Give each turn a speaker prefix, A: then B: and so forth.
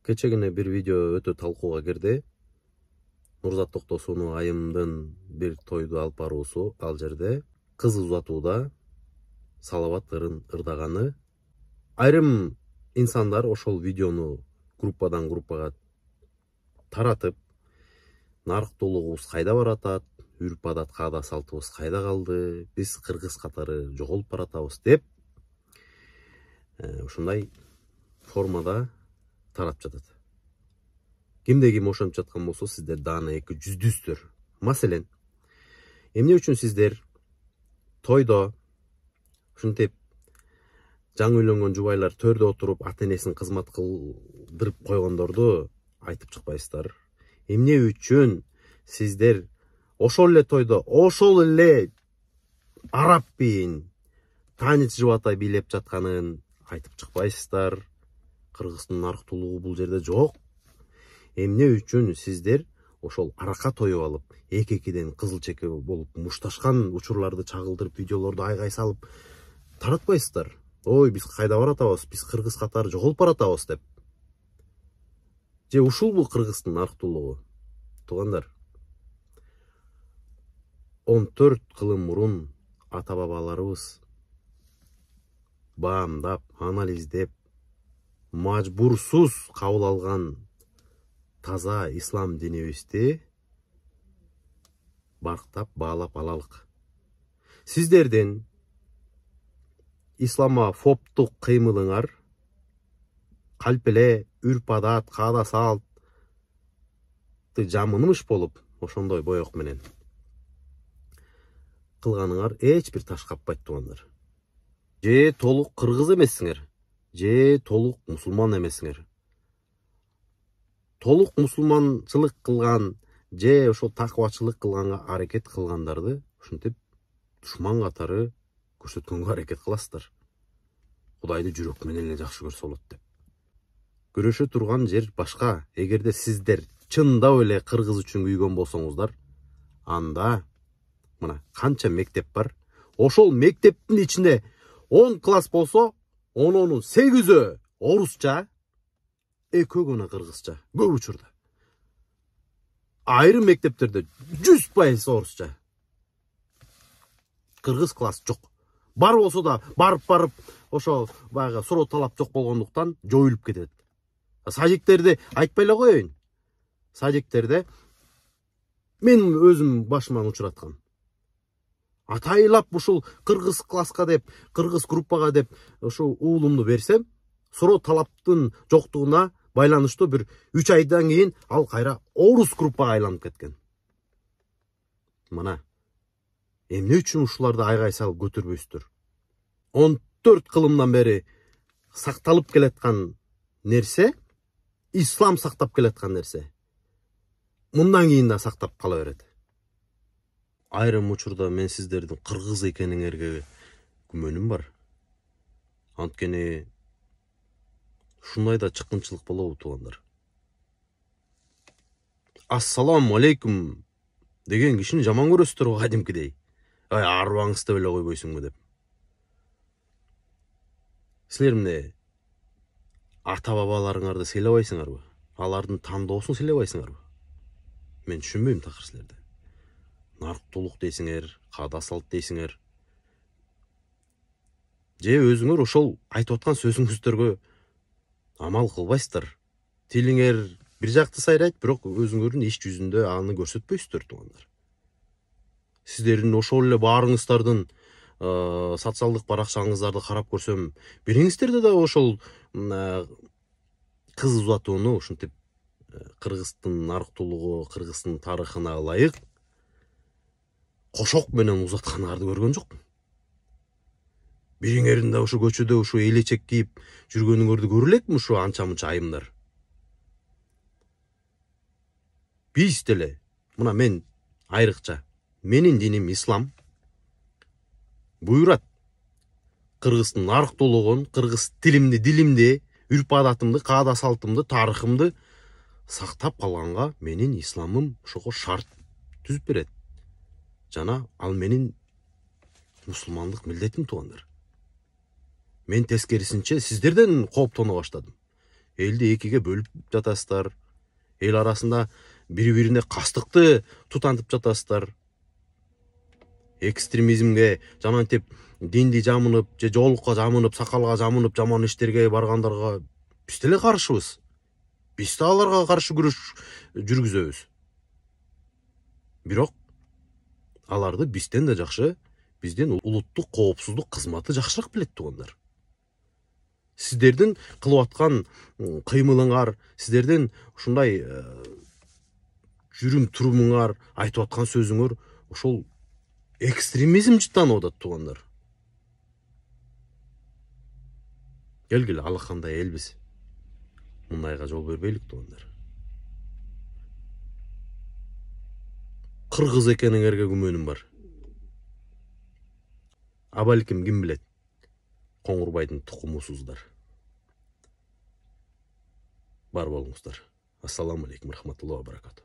A: Кечегине бир видео өтө талкууга кирди. Нурзат Токтосунов айымдын бир тойду алып баруусу, ал жерде кыз узатууда салават ырдаганы. Айрым инсандар ошол видеону группадан группага таратып, нарыктуулугубуз кайда баратат, үрп адат каада салтыбыз кайда калды, биз кыргыз катары жоголуп баратабыз деп ушундай формада таратып жатат. Кимде ким ошонуп жаткан болсо, сиздер даана эки жүздүүсүздөр. Маселен, эмне үчүн сиздер тойдо ушинтип жаңы үйлөнгөн жубайлар төрдө отуруп ата энесин кызмат кылдырып койгондорду айтып чыкпайсыздар? Эмне үчүн сиздер ошол эле тойдо ошол эле араб бийин танец жыбатай бийлеп жатканын айтып чыкпайсыздар? Кыргыздын нарыктуулугу бул жерде жок. Эмне үчүн сиздер ошол арака тоюп алып, эки-экиден кызыл чеке болуп мушташкан учурларды чагылдырып, видеолорду айгай салып таратпайсыздар? Ой, биз кайда баратабыз, биз кыргыз катары жоголуп баратабыз деп. Же ушулбу кыргыздын нарыктуулугу? Туугандар, 14 кылым мурун ата бабаларыбыз баамдап, анализдеп, мажбурсуз кабыл алган таза ислам динибизди барктап, баалап алалык. Сиздердин исламофобтук кыймылыңар калп эле үрп адат, каада салтты жамынмыш болуп, ошондой боек менен кылганыңар эч бир таш каппайт, туугандар. Же толук кыргыз эмессиңер, же толук мусулман эмессиңер. Толук мусулманчылык кылган, же ошол такыбачылык кылганга аракет кылгандарды ушинтип душман катары көрсөткөнгө аракет кыласыздар. Кудайды жүрөк менен эле жакшы көрсө болот деп. Көрөшө турган жер башка. Эгерде сиздер чындап эле кыргыз үчүн күйгөн болсоңуздар, анда мына канча мектеп бар. Ошол мектептин ичинде 10 класс болсо, 10-нун 8-өө орусча, экөө гана кыргызча. Көп учурда. Айрым мектептерде 100% орусча. Кыргыз класс жок. Бар болсо да барып ошо баягы суроо талап жок болгондуктан жоюлуп кетет. Садиктерди айтпай эле коеюн. Садиктерде мен өзүм башыман учураткан. Атайлап ушул кыргыз класска деп, кыргыз группага деп ошо уулумду берсем, суроо талаптын жоктугуна байланыштуу бир 3 айдан кийин ал кайра орус группага айланып кеткен. Мына эмне үчүн ушуларды айгай салып көтөрбөйсүздөр? 14 кылымдан бери сакталып келаткан нерсе, ислам сактап келаткан нерсе, мындан кийин да сактап кала берет. Айрым учурда мен сиздердин кыргыз экениңерге күмөнүм бар. Анткени ушундай да чыккынчылык болобу, туугандар? Ассаламу алейкум деген кишини жаман көрөсүздөр го кадимкидей. Ай, арыбаңыз деп эле койбойсуңбу деп. Силер эмне ата бабаларыңарды сыйлабайсыңарбы? Алардын тандоосун сыйлабайсыңарбы? Мен түшүнбөйм такыр силерди. Нарыктуулук дейсиңер, каада салт дейсиңер. Же өзүңөр ошол айтып аткан сөзүңүздөргө амал кылбайсыздар. Тилиңер бир жакты сайрайт, бирок өзүңөрдүн иш жүзүндө аны көрсөтпөйсүздөр, туугандар. Сиздердин ошол эле баарыңыздардын социалдык баракчаңыздарды карап көрсөм, бириңиздерде да ошол кыз узатууну ушинтип кыргыздын нарыктуулугу, кыргыздын тарыхына ылайык кошок менен узатканыңарды көргөн жокмун. Бириңердин да ушу көчөдө ушу элечек кийип жүргөнүңөрдү көрө элекми ушу анча-мынча айымдар? Биз деле, мына мен айрыкча, менин диним ислам буйрат. Кыргыздын нарыктуулугун, кыргыз тилимди, дилимди, үрп адатымды, каада салтымды, тарыхымды сактап калганга менин исламым ошого шарт түзүп берет. Жана ал менин мусулмандык милдетим, туугандар. Мен тескерисинче сиздерден кооптоно баштадым. Элди экиге бөлүп жатасыздар. Эл арасында бири-бирине кастыкты тутантып жатасыздар. Экстремизмге жамантип динди жамынып, же жоолукка жамынып, сакалга жамынып, жаман иштерге баргандарга биз деле каршыбыз. Биз да аларга каршы күрөш жүргүзөбүз. Бирок аларды бизден да жакшы, биздин улуттук коопсуздук кызматы жакшыраак билет туугандар. Сиздердин кылып аткан кыймылыңар, сиздердин ушундай жүрүм турумуңар, айтып аткан сөзүңөр ошол экстремизм жыттанып атат туугандар. Келгиле, ала кандай элбиз. Мындайга жол бербейлик туугандар. Кыргыз экениңерге күмөнүм бар. А балким ким билет? Коңурбайдын тукумусуздар. Бар болуңуздар. Ассаламу алейкум рахматуллахи ва баракатух.